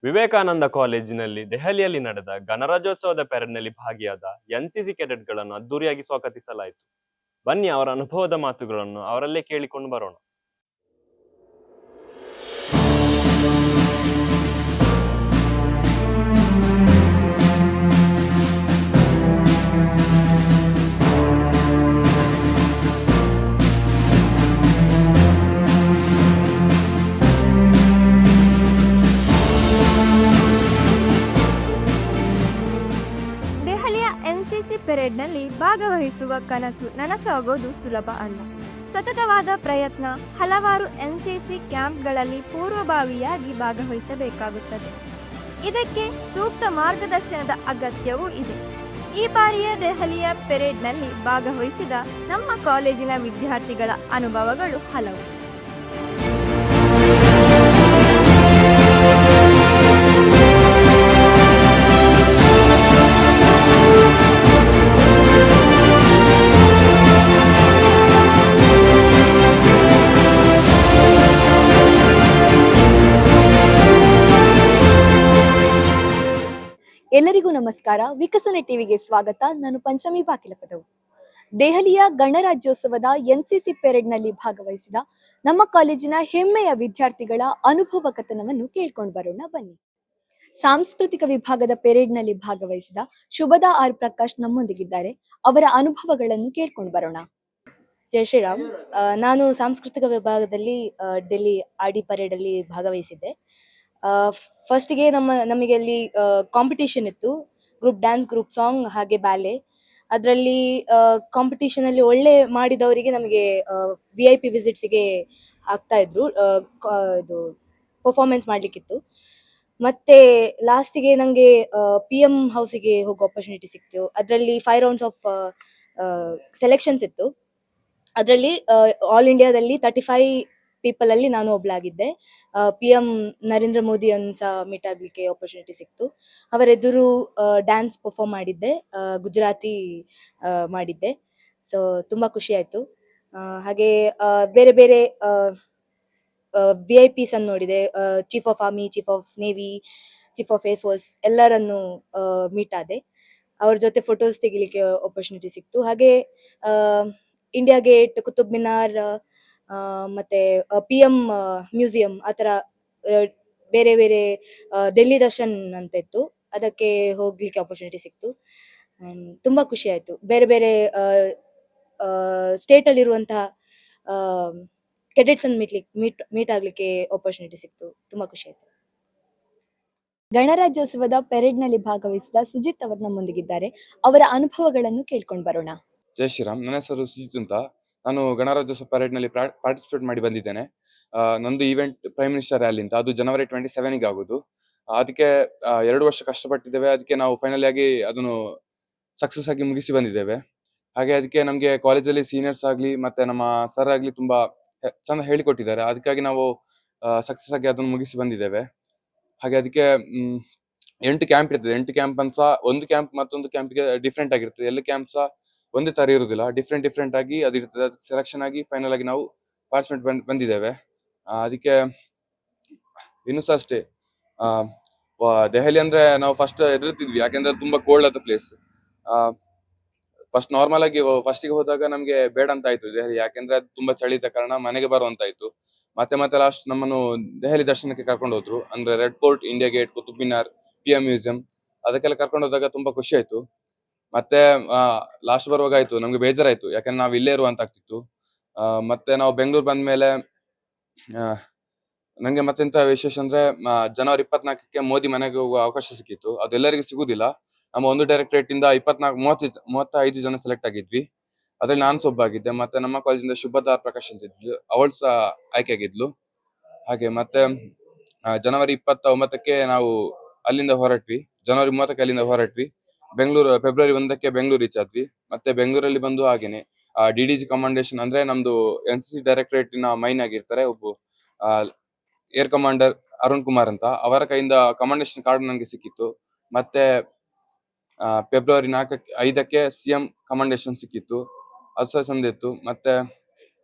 ವಿವೇಕಾನಂದ ಕಾಲೇಜಿನಲ್ಲಿ ದೆಹಲಿಯಲ್ಲಿ ನಡೆದ ಗಣರಾಜ್ಯೋತ್ಸವದ ಪೆರೇಡ್ನಲ್ಲಿ ಭಾಗಿಯಾದ ಎನ್ಸಿಸಿ ಕೆಡೆಟ್ಗಳನ್ನು ಅದ್ದೂರಿಯಾಗಿ ಸ್ವಾಗತಿಸಲಾಯಿತು. ಬನ್ನಿ ಅವರ ಅನುಭವದ ಮಾತುಗಳನ್ನು ಅವರಲ್ಲೇ ಕೇಳಿಕೊಂಡು ಬರೋಣ. ದೆಹಲಿಯ ಎನ್ಸಿಸಿ ಪೆರೇಡ್ನಲ್ಲಿ ಭಾಗವಹಿಸುವ ಕನಸು ನನಸಾಗೋದು ಸುಲಭ ಅಲ್ಲ. ಸತತವಾದ ಪ್ರಯತ್ನ, ಹಲವಾರು ಎನ್ಸಿಸಿ ಕ್ಯಾಂಪ್ಗಳಲ್ಲಿ ಪೂರ್ವಭಾವಿಯಾಗಿ ಭಾಗವಹಿಸಬೇಕಾಗುತ್ತದೆ. ಇದಕ್ಕೆ ಸೂಕ್ತ ಮಾರ್ಗದರ್ಶನದ ಅಗತ್ಯವೂ ಇದೆ. ಈ ಬಾರಿಯ ದೆಹಲಿಯ ಪೆರೇಡ್ನಲ್ಲಿ ಭಾಗವಹಿಸಿದ ನಮ್ಮ ಕಾಲೇಜಿನ ವಿದ್ಯಾರ್ಥಿಗಳ ಅನುಭವಗಳು ಹಲವು. ಎಲ್ಲರಿಗೂ ನಮಸ್ಕಾರ. ವಿಕಸನ ಟಿವಿಗೆ ಸ್ವಾಗತ. ನಾನು ಪಂಚಮಿ ಬಾಕಿಲಪದವು. ದೆಹಲಿಯ ಗಣರಾಜ್ಯೋತ್ಸವದ ಎನ್ಸಿಸಿ ಪೆರೇಡ್ನಲ್ಲಿ ಭಾಗವಹಿಸಿದ ನಮ್ಮ ಕಾಲೇಜಿನ ಹೆಮ್ಮೆಯ ವಿದ್ಯಾರ್ಥಿಗಳ ಅನುಭವ ಕಥನವನ್ನು ಕೇಳ್ಕೊಂಡು ಬರೋಣ ಬನ್ನಿ. ಸಾಂಸ್ಕೃತಿಕ ವಿಭಾಗದ ಪೆರೇಡ್ನಲ್ಲಿ ಭಾಗವಹಿಸಿದ ಶುಭದಾ ಆರ್ ಪ್ರಕಾಶ್ ನಮ್ಮೊಂದಿಗಿದ್ದಾರೆ. ಅವರ ಅನುಭವಗಳನ್ನು ಕೇಳ್ಕೊಂಡು ಬರೋಣ. ಜೈ ಶ್ರೀರಾಮ್. ನಾನು ಸಾಂಸ್ಕೃತಿಕ ವಿಭಾಗದಲ್ಲಿ ಡೆಲ್ಲಿ ಆರ್.ಡಿ ಪರೇಡ್ ಅಲ್ಲಿ ಭಾಗವಹಿಸಿದ್ದೆ. ಫಸ್ಟ್ಗೆ ನಮಗೆ ಅಲ್ಲಿ ಕಾಂಪಿಟೇಷನ್ ಇತ್ತು, ಗ್ರೂಪ್ ಡ್ಯಾನ್ಸ್, ಗ್ರೂಪ್ ಸಾಂಗ್ ಹಾಗೆ ಬ್ಯಾಲೆ. ಅದರಲ್ಲಿ ಕಾಂಪಿಟೇಷನ್ ಅಲ್ಲಿ ಒಳ್ಳೆ ಮಾಡಿದವರಿಗೆ ನಮಗೆ VIP ವಿಸಿಟ್ಸಿಗೆ ಆಗ್ತಾ ಇದ್ರು, ಇದು ಪರ್ಫಾರ್ಮೆನ್ಸ್ ಮಾಡ್ಲಿಕ್ಕಿತ್ತು. ಮತ್ತೆ ಲಾಸ್ಟಿಗೆ ನಂಗೆ PM ಹೌಸಿಗೆ ಹೋಗೋ ಆಪರ್ಚುನಿಟಿ ಸಿಕ್ತು. ಅದರಲ್ಲಿ 5 rounds ಆಫ್ ಸೆಲೆಕ್ಷನ್ಸ್ ಇತ್ತು. ಅದರಲ್ಲಿ ಆಲ್ ಇಂಡಿಯಾದಲ್ಲಿ 35 ಪೀಪಲ್ ಅಲ್ಲಿ ನಾನು ಒಬ್ಳಾಗಿದ್ದೆ. PM ನರೇಂದ್ರ ಮೋದಿ ಸಹ ಮೀಟ್ ಆಗ್ಲಿಕ್ಕೆ ಆಪರ್ಚುನಿಟಿ ಸಿಕ್ತು. ಅವರೆದುರು ಡ್ಯಾನ್ಸ್ ಪರ್ಫಾರ್ಮ್ ಮಾಡಿದ್ದೆ, ಗುಜರಾತಿ ಮಾಡಿದ್ದೆ. ಸೊ ತುಂಬಾ ಖುಷಿ ಆಯ್ತು. ಹಾಗೆ ಬೇರೆ ಬೇರೆ VIPs ಅನ್ನು ನೋಡಿದೆ. Chief of army, chief of navy, chief of air force ಎಲ್ಲರನ್ನು ಮೀಟ್ ಆದೆ. ಅವ್ರ ಜೊತೆ ಫೋಟೋಸ್ ತೆಗಿಲಿಕ್ಕೆ ಆಪರ್ಚುನಿಟಿ ಸಿಕ್ತು. ಹಾಗೆ ಇಂಡಿಯಾ ಗೇಟ್, ಕುತುಬ್ ಮಿನಾರ್, ಮತ್ತೆ PM ಮ್ಯೂಸಿಯಂ, ಆ ಥರ ಬೇರೆ ಬೇರೆ ದಿಲ್ಲಿ ದರ್ಶನ್ ಅಂತ ಇತ್ತು, ಅದಕ್ಕೆ ಹೋಗ್ಲಿಕ್ಕೆ ಆಪರ್ಚುನಿಟಿ ಸಿಕ್ತು. ತುಂಬಾ ಖುಷಿ ಆಯ್ತು. ಬೇರೆ ಬೇರೆ ಸ್ಟೇಟ್ ಅಲ್ಲಿ ಇರುವಂತಹ ಕೆಡೆಟ್ಸ್ ಅನ್ನು ಮೀಟ್ ಆಗ್ಲಿಕ್ಕೆ ಆಪರ್ಚುನಿಟಿ ಸಿಕ್ತು. ತುಂಬಾ ಖುಷಿ ಆಯ್ತು. ಗಣರಾಜ್ಯೋತ್ಸವದ ಪೆರೇಡ್ನಲ್ಲಿ ಭಾಗವಹಿಸಿದ ಸುಜಿತ್ ಅವರು ನಮ್ಮೊಂದಿಗಿದ್ದಾರೆ. ಅವರ ಅನುಭವಗಳನ್ನು ಕೇಳ್ಕೊಂಡು ಬರೋಣ. ಜೈ ಶ್ರೀರಾಮ್. ನನ್ನ ಹೆಸರು ಸುಜಿತ್ ಅಂತ. ನಾನು ಗಣರಾಜ್ಯೋತ್ಸವ ಪರೇಡ್ನಲ್ಲಿ ಪಾರ್ಟಿಸಿಪೇಟ್ ಮಾಡಿ ಬಂದಿದ್ದೇನೆ. ನಂದು ಈವೆಂಟ್ ಪ್ರೈಮ್ ಮಿನಿಸ್ಟರ್ ರ್ಯಾಲಿ ಅಂತ, ಅದು ಜನವರಿ 27ಗೆ ಆಗೋದು. ಅದಕ್ಕೆ 2 ವರ್ಷ ಕಷ್ಟಪಟ್ಟಿದ್ದೇವೆ. ಅದಕ್ಕೆ ನಾವು ಫೈನಲ್ ಆಗಿ ಅದನ್ನು ಸಕ್ಸಸ್ ಆಗಿ ಮುಗಿಸಿ ಬಂದಿದ್ದೇವೆ. ಹಾಗೆ ಅದಕ್ಕೆ ನಮಗೆ ಕಾಲೇಜಲ್ಲಿ ಸೀನಿಯರ್ಸ್ ಆಗಲಿ ಮತ್ತೆ ನಮ್ಮ ಸರ್ ಆಗಲಿ ತುಂಬಾ ಚೆನ್ನಾಗಿ ಹೇಳಿಕೊಟ್ಟಿದ್ದಾರೆ. ಅದಕ್ಕಾಗಿ ನಾವು ಸಕ್ಸಸ್ ಆಗಿ ಅದನ್ನು ಮುಗಿಸಿ ಬಂದಿದ್ದೇವೆ. ಹಾಗೆ ಅದಕ್ಕೆ 8 ಕ್ಯಾಂಪ್ ಇರ್ತದೆ. 8 ಕ್ಯಾಂಪ್ ಅನ್ಸ ಒಂದು ಕ್ಯಾಂಪ್ ಮತ್ತೊಂದು ಕ್ಯಾಂಪ್ಗೆ ಡಿಫ್ರೆಂಟ್ ಆಗಿರ್ತದೆ. ಎಲ್ಲ ಕ್ಯಾಂಪ್ ಸಹ ಒಂದೇ ತರ ಇರುವುದಿಲ್ಲ, ಡಿಫ್ರೆಂಟ್ ಆಗಿ ಅದಿರ್ತದೆ. ಅದಕ್ಕೆ ಸೆಲೆಕ್ಷನ್ ಆಗಿ ಫೈನಲ್ ಆಗಿ ನಾವು ಪಾರ್ಟಿಸಿಪೇಟ್ ಬಂದಿದ್ದೇವೆ. ಅದಕ್ಕೆ ಇನ್ನೂ ಸಹ ಅಷ್ಟೇ, ದೆಹಲಿ ಅಂದ್ರೆ ನಾವು ಫಸ್ಟ್ ಹೆದರ್ತಿದ್ವಿ, ಯಾಕೆಂದ್ರೆ ತುಂಬಾ ಕೋಲ್ಡ್ ಆದ ಪ್ಲೇಸ್. ಫಸ್ಟ್ ನಾರ್ಮಲ್ ಆಗಿ ಫಸ್ಟಿಗೆ ಹೋದಾಗ ನಮ್ಗೆ ಬೇಡ ಅಂತ ಆಯ್ತು ದೆಹಲಿ, ಯಾಕೆಂದ್ರೆ ಅದು ತುಂಬಾ ಚಳಿ ಇದ್ದ ಕಾರಣ ಮನೆಗೆ ಬರುವಂತ ಆಯ್ತು. ಮತ್ತೆ ಲಾಸ್ಟ್ ನಮ್ಮನ್ನು ದೆಹಲಿ ದರ್ಶನಕ್ಕೆ ಕರ್ಕೊಂಡು ಹೋದ್ರು. ಅಂದ್ರೆ Red Fort, India Gate, Qutub Minar, PM museum ಅದಕ್ಕೆಲ್ಲ ಕರ್ಕೊಂಡು ಹೋದಾಗ ತುಂಬಾ ಖುಷಿ ಆಯ್ತು. ಮತ್ತೆ ಲಾಸ್ಟ್ ಬರುವಾಗ ಆಯ್ತು ನಮ್ಗೆ ಬೇಜಾರಾಯ್ತು, ಯಾಕಂದ್ರೆ ನಾವು ಇಲ್ಲೇ ಇರುವಂತ ಆಗ್ತಿತ್ತು. ಮತ್ತೆ ನಾವು ಬೆಂಗಳೂರು ಬಂದ್ಮೇಲೆ ನಂಗೆ ಮತ್ತೆಂತ ವಿಶೇಷ ಅಂದ್ರೆ, ಜನವರಿ 24ಕ್ಕೆ ಮೋದಿ ಮನೆಗೆ ಹೋಗುವ ಅವಕಾಶ ಸಿಕ್ಕಿತ್ತು. ಅದೆಲ್ಲರಿಗೂ ಸಿಗುದಿಲ್ಲ. ನಮ್ಮ ಒಂದು ಡೈರೆಕ್ಟರೇಟ್ ಇಂದ 35 ಜನ ಸೆಲೆಕ್ಟ್ ಆಗಿದ್ವಿ. ಅದ್ರಲ್ಲಿ ನಾನು ಒಬ್ಬ ಆಗಿದ್ದೆ. ಮತ್ತೆ ನಮ್ಮ ಕಾಲೇಜಿಂದ ಶುಭದಾ ಪ್ರಕಾಶ್ ಅಂತ ಇದ್ಲು, ಅವಳು ಸಹ ಆಯ್ಕೆ ಆಗಿದ್ಲು. ಹಾಗೆ ಮತ್ತೆ ಜನವರಿ 29ಕ್ಕೆ ನಾವು ಅಲ್ಲಿಂದ ಹೊರಟ್ವಿ. ಜನವರಿ 30ಕ್ಕೆ ಅಲ್ಲಿಂದ ಹೊರಟ್ವಿ. ಫೆಬ್ರವರಿ 1ಕ್ಕೆ ಬೆಂಗಳೂರು ರೀಚ್ ಆದ್ವಿ. ಮತ್ತೆ ಬೆಂಗಳೂರಲ್ಲಿ ಬಂದು ಹಾಗೇನೆ DDG ಕಮಾಂಡೇಶನ್ ಅಂದ್ರೆ ನಮ್ದು NCC ಡೈರೆಕ್ಟರೇಟ್ ನ ಮೈನ್ ಆಗಿರ್ತಾರೆ ಒಬ್ಬ ಏರ್ ಕಮಾಂಡರ್ ಅರುಣ್ ಕುಮಾರ್ ಅಂತ, ಅವರ ಕೈಯಿಂದ ಕಮಾಂಡೇಶನ್ ಕಾರ್ಡ್ ನನಗೆ ಸಿಕ್ಕಿತ್ತು. ಮತ್ತೆ ಫೆಬ್ರವರಿ 5ಕ್ಕೆ CM ಕಮಾಂಡೇಶನ್ ಸಿಕ್ಕಿತ್ತು, ಅದು ಸಹ ಸಂದಿತ್ತು. ಮತ್ತೆ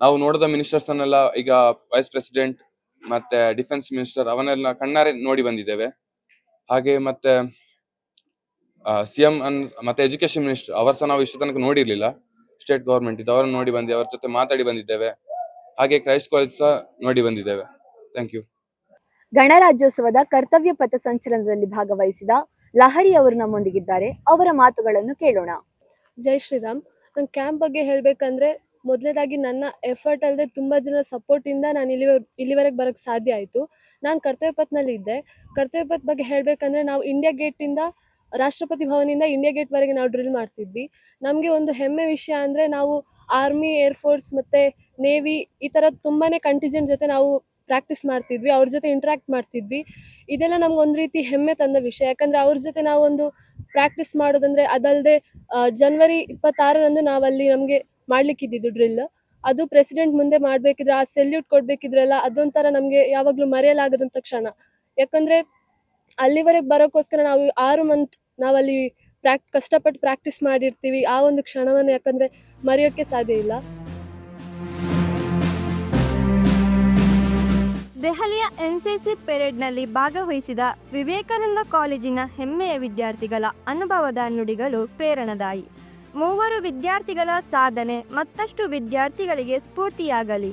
ನಾವು ನೋಡಿದ ಮಿನಿಸ್ಟರ್ಸ್ ಅನ್ನೆಲ್ಲ, ಈಗ ವೈಸ್ ಪ್ರೆಸಿಡೆಂಟ್ ಮತ್ತೆ ಡಿಫೆನ್ಸ್ ಮಿನಿಸ್ಟರ್, ಅವನ್ನೆಲ್ಲ ಕಣ್ಣಾರೆ ನೋಡಿ ಬಂದಿದ್ದೇವೆ. ಹಾಗೆ ಮತ್ತೆ CM ಮತ್ತೆ ಎಜುಕೇಶನ್ ಮಿನಿಸ್ಟರ್ ಅವರ ಸಹ ನಾವು ಇಷ್ಟು ತನಕ ನೋಡಿರ್ಲಿಲ್ಲ. ಸ್ಟೇಟ್ ಗವರ್ಮೆಂಟ್ ಇದು ಅವರನ್ನು ನೋಡಿ ಬಂದು ಅವರ ಜೊತೆ ಮಾತಾಡಿ ಬಂದಿದ್ದೇವೆ. ಹಾಗೆ ಕ್ರೈಸ್ಟ್ ಕಾಲೇಜ್ ಸಹ ನೋಡಿ ಬಂದಿದ್ದೇವೆ. Thank you. ಗಣರಾಜ್ಯೋತ್ಸವದ ಕರ್ತವ್ಯ ಪಥ ಸಂಚಲನದಲ್ಲಿ ಭಾಗವಹಿಸಿದ ಲಹರಿ ಅವರು ನಮ್ಮೊಂದಿಗಿದ್ದಾರೆ. ಅವರ ಮಾತುಗಳನ್ನು ಕೇಳೋಣ. ಜೈ ಶ್ರೀರಾಮ್. ನನ್ನ ಕ್ಯಾಂಪ್ ಬಗ್ಗೆ ಹೇಳಬೇಕಂದ್ರೆ ಮೊದಲನೇದಾಗಿ ನನ್ನ ಎಫರ್ಟ್ ಅಲ್ಲದೆ ತುಂಬ ಜನ ಸಪೋರ್ಟಿಂದ ನಾನು ಇಲ್ಲಿವರೆಗೆ ಬರೋಕ್ಕೆ ಸಾಧ್ಯ ಆಯಿತು. ನಾನು ಕರ್ತವ್ಯ ಪಥ್ನಲ್ಲಿ ಇದ್ದೆ. ಕರ್ತವ್ಯ ಪಥ ಬಗ್ಗೆ ಹೇಳಬೇಕಂದ್ರೆ ನಾವು ಇಂಡಿಯಾ ಗೇಟಿಂದ ರಾಷ್ಟ್ರಪತಿ ಭವನಿಂದ ಇಂಡಿಯಾ ಗೇಟ್ವರೆಗೆ ನಾವು ಡ್ರಿಲ್ ಮಾಡ್ತಿದ್ವಿ. ನಮಗೆ ಒಂದು ಹೆಮ್ಮೆ ವಿಷಯ ಅಂದರೆ ನಾವು ಆರ್ಮಿ, ಏರ್ಫೋರ್ಸ್ ಮತ್ತು ನೇವಿ ಈ ಥರ ತುಂಬಾ ಕಂಟಿಜೆಂಟ್ ಜೊತೆ ನಾವು ಪ್ರಾಕ್ಟೀಸ್ ಮಾಡ್ತಿದ್ವಿ, ಅವ್ರ ಜೊತೆ ಇಂಟ್ರ್ಯಾಕ್ಟ್ ಮಾಡ್ತಿದ್ವಿ. ಇದೆಲ್ಲ ನಮ್ಗೊಂದು ರೀತಿ ಹೆಮ್ಮೆ ತಂದ ವಿಷಯ. ಯಾಕಂದರೆ ಅವ್ರ ಜೊತೆ ನಾವೊಂದು ಪ್ರಾಕ್ಟೀಸ್ ಮಾಡೋದಂದರೆ ಅದಲ್ಲದೆ ಜನವರಿ 26ರಂದು ನಾವಲ್ಲಿ ನಮಗೆ ಮಾಡಲಿಕ್ಕಿದ್ದು ಡ್ರಿಲ್. ಅದು ಪ್ರೆಸಿಡೆಂಟ್ ಮುಂದೆ ಮಾಡಬೇಕಿದ್ರೆ ಆ ಸೆಲ್ಯೂಟ್ ಕೊಡಬೇಕಿದ್ರಲ್ಲ ಅದೊಂಥರ ನಮಗೆ ಯಾವಾಗಲೂ ಮರೆಯಲಾಗದಂಥ ಕ್ಷಣ. ಯಾಕಂದರೆ ಅಲ್ಲಿವರೆಗೆ ಬರೋಕ್ಕೋಸ್ಕರ ನಾವು 6 ಮಂತ್ ನಾವಲ್ಲಿ ಕಷ್ಟಪಟ್ಟು ಪ್ರಾಕ್ಟೀಸ್ ಮಾಡಿರ್ತೀವಿ. ಆ ಒಂದು ಕ್ಷಣವನ್ನು ಯಾಕಂದರೆ ಮರೆಯೋಕ್ಕೆ ಸಾಧ್ಯ ಇಲ್ಲ. ದೆಹಲಿಯ NCC ಪೆರೇಡ್ನಲ್ಲಿ ಭಾಗವಹಿಸಿದ ವಿವೇಕಾನಂದ ಕಾಲೇಜಿನ ಹೆಮ್ಮೆಯ ವಿದ್ಯಾರ್ಥಿಗಳ ಅನುಭವದ ನುಡಿಗಳು ಪ್ರೇರಣಾದಾಯಿ. ಮೂವರು ವಿದ್ಯಾರ್ಥಿಗಳ ಸಾಧನೆ ಮತ್ತಷ್ಟು ವಿದ್ಯಾರ್ಥಿಗಳಿಗೆ ಸ್ಫೂರ್ತಿಯಾಗಲಿ.